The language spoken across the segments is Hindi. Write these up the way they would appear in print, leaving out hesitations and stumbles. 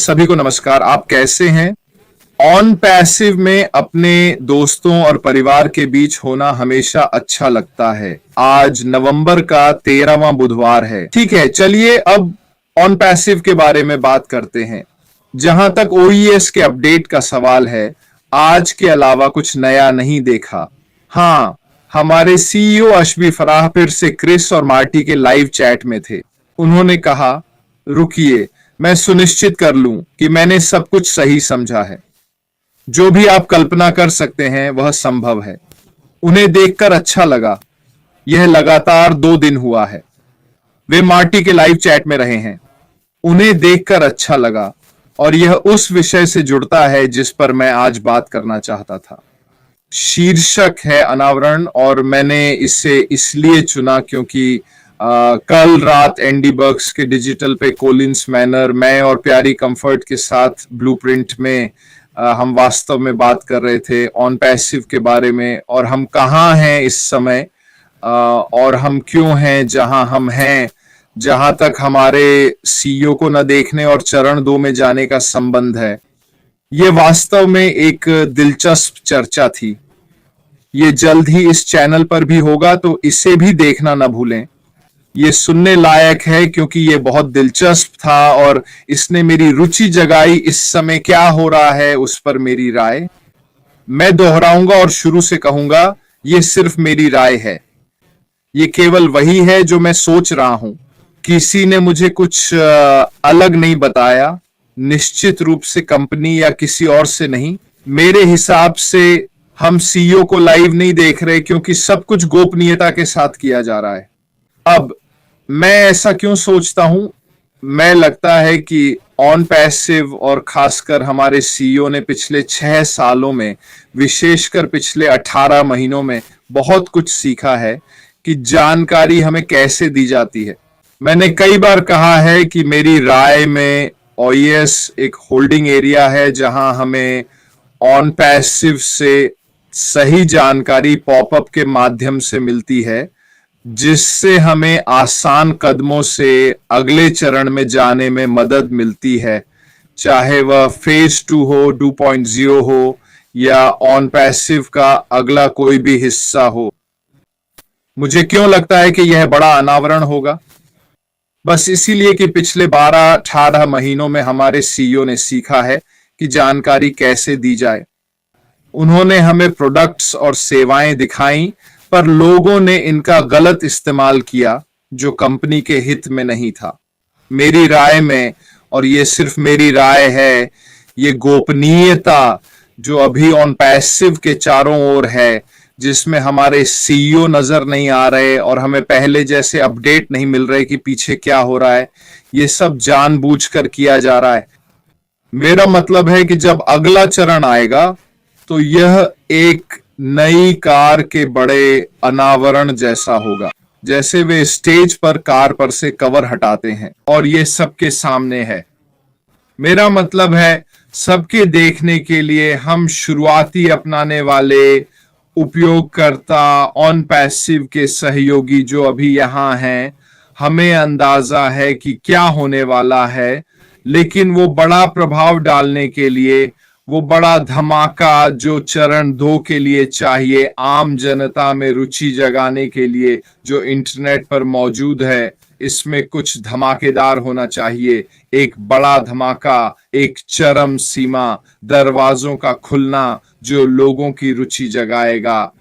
सभी को नमस्कार। आप कैसे हैं? ऑन पैसिव में अपने दोस्तों और परिवार के बीच होना हमेशा अच्छा लगता है। आज नवंबर का 13वां बुधवार है। ठीक है, चलिए अब ऑन पैसिव के बारे में बात करते हैं। जहां तक ओईएस के अपडेट का सवाल है, आज के अलावा कुछ नया नहीं देखा। हाँ, हमारे सीईओ अशबी फराह फिर से क्रिस और मार्टी के लाइव चैट में थे। उन्होंने कहा, रुकिए, मैं सुनिश्चित कर लूं कि मैंने सब कुछ सही समझा है। जो भी आप कल्पना कर सकते हैं वह संभव है। उन्हें देखकर अच्छा लगा। यह लगातार 2 दिन हुआ है। वे मार्टी के लाइव चैट में रहे हैं। उन्हें देखकर अच्छा लगा और यह उस विषय से जुड़ता है जिस पर मैं आज बात करना चाहता था। शीर्षक है अनावरण और मैंने इसे इसलिए चुना क्योंकि कल रात एंडी बर्ग्स के डिजिटल पे कोलिंस मैनर, मैं और प्यारी कंफर्ट के साथ ब्लूप्रिंट में हम वास्तव में बात कर रहे थे ऑन पैसिव के बारे में और हम कहाँ हैं इस समय और हम क्यों हैं जहां हम हैं, जहां तक हमारे सीईओ को न देखने और चरण 2 में जाने का संबंध है। ये वास्तव में एक दिलचस्प चर्चा थी। ये जल्द ही इस चैनल पर भी होगा, तो इसे भी देखना न भूलें। ये सुनने लायक है क्योंकि ये बहुत दिलचस्प था और इसने मेरी रुचि जगाई। इस समय क्या हो रहा है उस पर मेरी राय मैं दोहराऊंगा और शुरू से कहूंगा, ये सिर्फ मेरी राय है। ये केवल वही है जो मैं सोच रहा हूं। किसी ने मुझे कुछ अलग नहीं बताया, निश्चित रूप से कंपनी या किसी और से नहीं। मेरे हिसाब से हम सीईओ को लाइव नहीं देख रहे क्योंकि सब कुछ गोपनीयता के साथ किया जा रहा है। अब मैं ऐसा क्यों सोचता हूं? मैं लगता है कि ऑन पैसिव और खासकर हमारे सीईओ ने पिछले 6 सालों में, विशेषकर पिछले 18 महीनों में बहुत कुछ सीखा है कि जानकारी हमें कैसे दी जाती है। मैंने कई बार कहा है कि मेरी राय में ओईएस एक होल्डिंग एरिया है जहां हमें ऑन पैसिव से सही जानकारी पॉपअप के माध्यम से मिलती है, जिससे हमें आसान कदमों से अगले चरण में जाने में मदद मिलती है, चाहे वह फेज 2 हो, 2.0 हो या ऑन पैसिव का अगला कोई भी हिस्सा हो। मुझे क्यों लगता है कि यह बड़ा अनावरण होगा? बस इसीलिए कि पिछले 12-18 महीनों में हमारे सीईओ ने सीखा है कि जानकारी कैसे दी जाए। उन्होंने हमें प्रोडक्ट्स और सेवाएं दिखाई, पर लोगों ने इनका गलत इस्तेमाल किया जो कंपनी के हित में नहीं था। मेरी राय में, और ये सिर्फ मेरी राय है, ये गोपनीयता जो अभी ऑन पैसिव के चारों ओर है, जिसमें हमारे सीईओ नजर नहीं आ रहे और हमें पहले जैसे अपडेट नहीं मिल रहे कि पीछे क्या हो रहा है, ये सब जानबूझकर किया जा रहा है। मेरा मतलब है कि जब अगला चरण आएगा तो यह एक नई कार के बड़े अनावरण जैसा होगा, जैसे वे स्टेज पर कार पर से कवर हटाते हैं और ये सबके सामने है। मेरा मतलब है सबके देखने के लिए। हम शुरुआती अपनाने वाले उपयोगकर्ता, ऑन पैसिव के सहयोगी जो अभी यहां हैं, हमें अंदाजा है कि क्या होने वाला है, लेकिन वो बड़ा प्रभाव डालने के लिए, वो बड़ा धमाका जो चरण 2 के लिए चाहिए, आम जनता में रुचि जगाने के लिए जो इंटरनेट पर मौजूद है, इसमें कुछ धमाकेदार होना चाहिए। एक बड़ा धमाका, एक चरम सीमा, दरवाजों का खुलना जो लोगों की रुचि जगाएगा।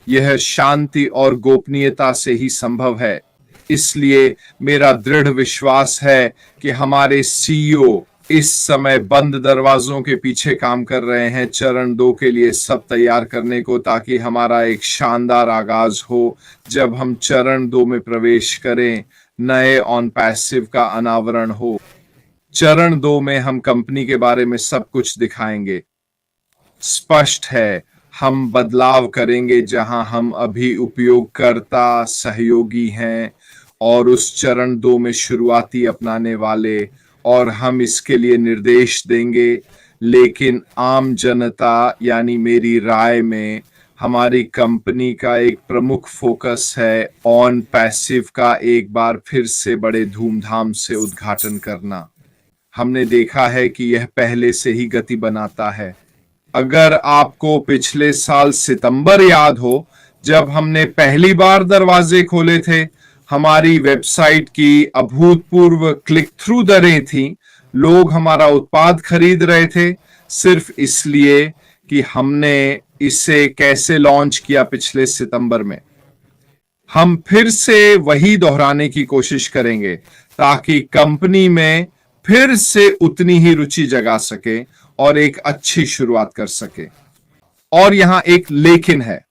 यह शांति और गोपनीयता से ही संभव है। इसलिए मेरा दृढ़ विश्वास है कि हमारे सीईओ इस समय बंद दरवाजों के पीछे काम कर रहे हैं चरण 2 के लिए सब तैयार करने को, ताकि हमारा एक शानदार आगाज हो जब हम चरण 2 में प्रवेश करें, नए ऑन पैसिव का अनावरण हो। चरण 2 में हम कंपनी के बारे में सब कुछ दिखाएंगे। स्पष्ट है, हम बदलाव करेंगे जहां हम अभी उपयोगकर्ता सहयोगी हैं और उस चरण 2 में शुरुआती अपनाने वाले, और हम इसके लिए निर्देश देंगे। लेकिन आम जनता यानी मेरी राय में हमारी कंपनी का एक प्रमुख फोकस है ऑन पैसिव का एक बार फिर से बड़े धूमधाम से उद्घाटन करना। हमने देखा है कि यह पहले से ही गति बनाता है। अगर आपको पिछले साल सितंबर याद हो, जब हमने पहली बार दरवाजे खोले थे, हमारी वेबसाइट की अभूतपूर्व क्लिक थ्रू दरें थीं। लोग हमारा उत्पाद खरीद रहे थे सिर्फ इसलिए कि हमने इसे कैसे लॉन्च किया पिछले सितंबर में। हम फिर से वही दोहराने की कोशिश करेंगे ताकि कंपनी में फिर से उतनी ही रुचि जगा सके और एक अच्छी शुरुआत कर सके। और यहां एक लेकिन है।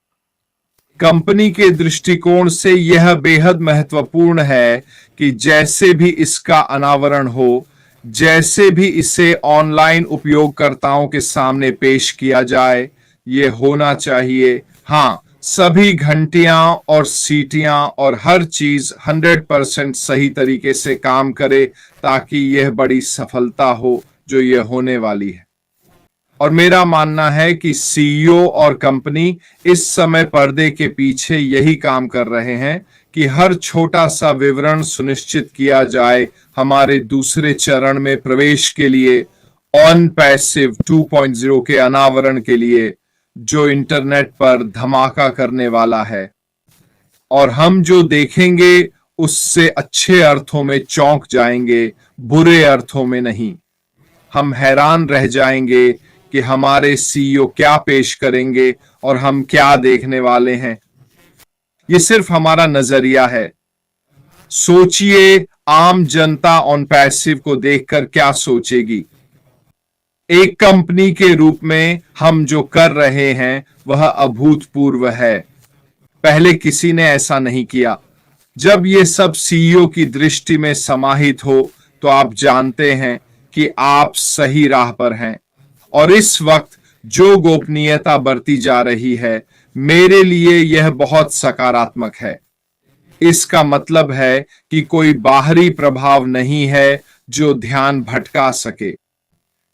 कंपनी के दृष्टिकोण से यह बेहद महत्वपूर्ण है कि जैसे भी इसका अनावरण हो, जैसे भी इसे ऑनलाइन उपयोगकर्ताओं के सामने पेश किया जाए, यह होना चाहिए, हां, सभी घंटियां और सीटियां और हर चीज 100% सही तरीके से काम करे ताकि यह बड़ी सफलता हो जो यह होने वाली है। और मेरा मानना है कि सीईओ और कंपनी इस समय पर्दे के पीछे यही काम कर रहे हैं कि हर छोटा सा विवरण सुनिश्चित किया जाए हमारे दूसरे चरण में प्रवेश के लिए, ऑन पैसिव 2.0 के अनावरण के लिए, जो इंटरनेट पर धमाका करने वाला है। और हम जो देखेंगे उससे अच्छे अर्थों में चौंक जाएंगे, बुरे अर्थों में नहीं। हम हैरान रह जाएंगे कि हमारे सीईओ क्या पेश करेंगे और हम क्या देखने वाले हैं। यह सिर्फ हमारा नजरिया है। सोचिए, आम जनता ऑन पैसिव को देखकर क्या सोचेगी। एक कंपनी के रूप में हम जो कर रहे हैं वह अभूतपूर्व है। पहले किसी ने ऐसा नहीं किया। जब यह सब सीईओ की दृष्टि में समाहित हो तो आप जानते हैं कि आप सही राह पर हैं। और इस वक्त जो गोपनीयता बरती जा रही है, मेरे लिए यह बहुत सकारात्मक है। इसका मतलब है कि कोई बाहरी प्रभाव नहीं है जो ध्यान भटका सके।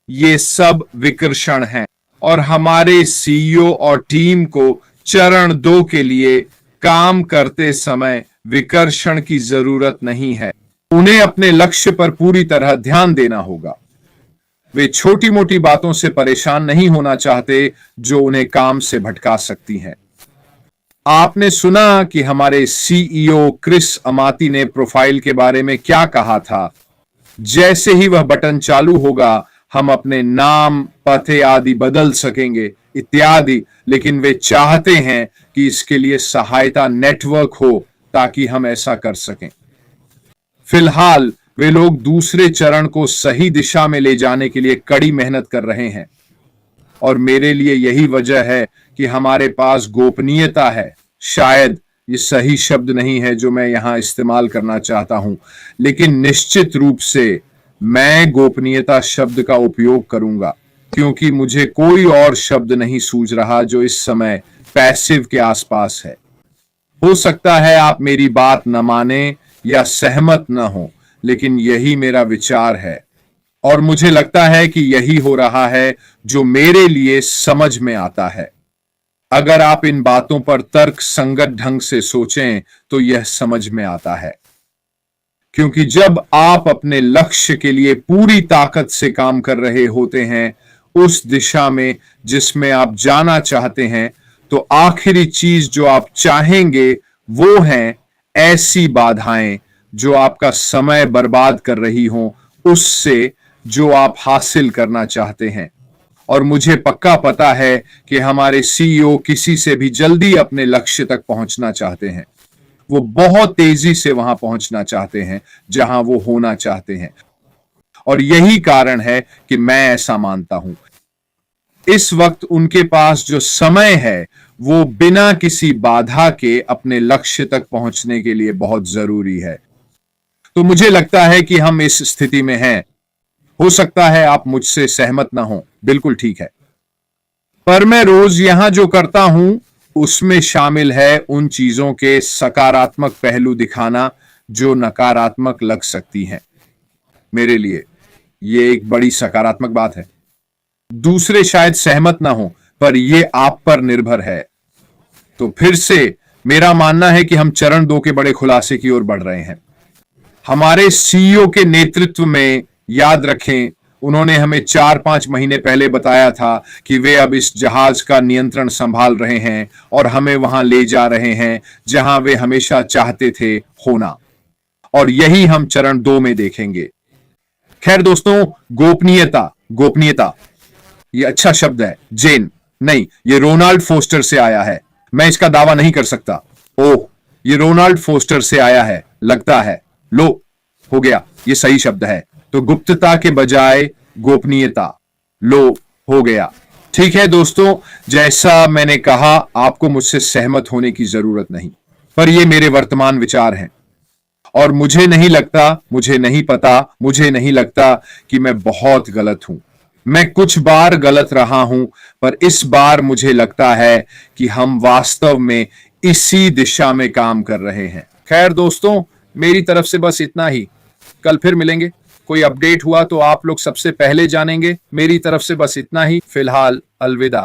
ये सब विकर्षण हैं और हमारे सीईओ और टीम को चरण 2 के लिए काम करते समय विकर्षण की जरूरत नहीं है। उन्हें अपने लक्ष्य पर पूरी तरह ध्यान देना होगा। वे छोटी मोटी बातों से परेशान नहीं होना चाहते जो उन्हें काम से भटका सकती हैं। आपने सुना कि हमारे सीईओ क्रिस अमाती ने प्रोफाइल के बारे में क्या कहा था। जैसे ही वह बटन चालू होगा, हम अपने नाम, पते आदि बदल सकेंगे इत्यादि, लेकिन वे चाहते हैं कि इसके लिए सहायता नेटवर्क हो ताकि हम ऐसा कर सकें। फिलहाल वे लोग दूसरे चरण को सही दिशा में ले जाने के लिए कड़ी मेहनत कर रहे हैं और मेरे लिए यही वजह है कि हमारे पास गोपनीयता है। शायद ये सही शब्द नहीं है जो मैं यहां इस्तेमाल करना चाहता हूं, लेकिन निश्चित रूप से मैं गोपनीयता शब्द का उपयोग करूंगा क्योंकि मुझे कोई और शब्द नहीं सूझ रहा जो इस समय पैसिव के आसपास है। हो सकता है आप मेरी बात न माने या सहमत न हो, लेकिन यही मेरा विचार है और मुझे लगता है कि यही हो रहा है जो मेरे लिए समझ में आता है। अगर आप इन बातों पर तर्क संगत ढंग से सोचें तो यह समझ में आता है, क्योंकि जब आप अपने लक्ष्य के लिए पूरी ताकत से काम कर रहे होते हैं उस दिशा में जिसमें आप जाना चाहते हैं, तो आखिरी चीज जो आप चाहेंगे वो हैं ऐसी बाधाएं जो आपका समय बर्बाद कर रही हों उससे जो आप हासिल करना चाहते हैं। और मुझे पक्का पता है कि हमारे सीईओ किसी से भी जल्दी अपने लक्ष्य तक पहुंचना चाहते हैं। वो बहुत तेजी से वहां पहुंचना चाहते हैं जहां वो होना चाहते हैं और यही कारण है कि मैं ऐसा मानता हूं। इस वक्त उनके पास जो समय है वो बिना किसी बाधा के अपने लक्ष्य तक पहुंचने के लिए बहुत जरूरी है। तो मुझे लगता है कि हम इस स्थिति में हैं। हो सकता है आप मुझसे सहमत ना हो, बिल्कुल ठीक है, पर मैं रोज यहां जो करता हूं उसमें शामिल है उन चीजों के सकारात्मक पहलू दिखाना जो नकारात्मक लग सकती हैं। मेरे लिए यह एक बड़ी सकारात्मक बात है। दूसरे शायद सहमत ना हो, पर यह आप पर निर्भर है। तो फिर से मेरा मानना है कि हम चरण 2 के बड़े खुलासे की ओर बढ़ रहे हैं। हमारे सीईओ के नेतृत्व में याद रखें, उन्होंने हमें 4-5 महीने पहले बताया था कि वे अब इस जहाज का नियंत्रण संभाल रहे हैं और हमें वहां ले जा रहे हैं जहां वे हमेशा चाहते थे होना। और यही हम चरण 2 में देखेंगे। खैर दोस्तों, गोपनीयता, गोपनीयता ये अच्छा शब्द है। जेन नहीं, ये रोनाल्ड फोस्टर से आया है। मैं इसका दावा नहीं कर सकता। ओह, ये रोनाल्ड फोस्टर से आया है लगता है। लो, हो गया, ये सही शब्द है। तो गुप्तता के बजाय गोपनीयता। लो, हो गया। ठीक है दोस्तों, जैसा मैंने कहा, आपको मुझसे सहमत होने की जरूरत नहीं, पर ये मेरे वर्तमान विचार हैं और मुझे नहीं लगता, मुझे नहीं पता, मुझे नहीं लगता कि मैं बहुत गलत हूं। मैं कुछ बार गलत रहा हूं, पर इस बार मुझे लगता है कि हम वास्तव में इसी दिशा में काम कर रहे हैं। खैर दोस्तों, मेरी तरफ से बस इतना ही। कल फिर मिलेंगे। कोई अपडेट हुआ तो आप लोग सबसे पहले जानेंगे। मेरी तरफ से बस इतना ही। फिलहाल अलविदा।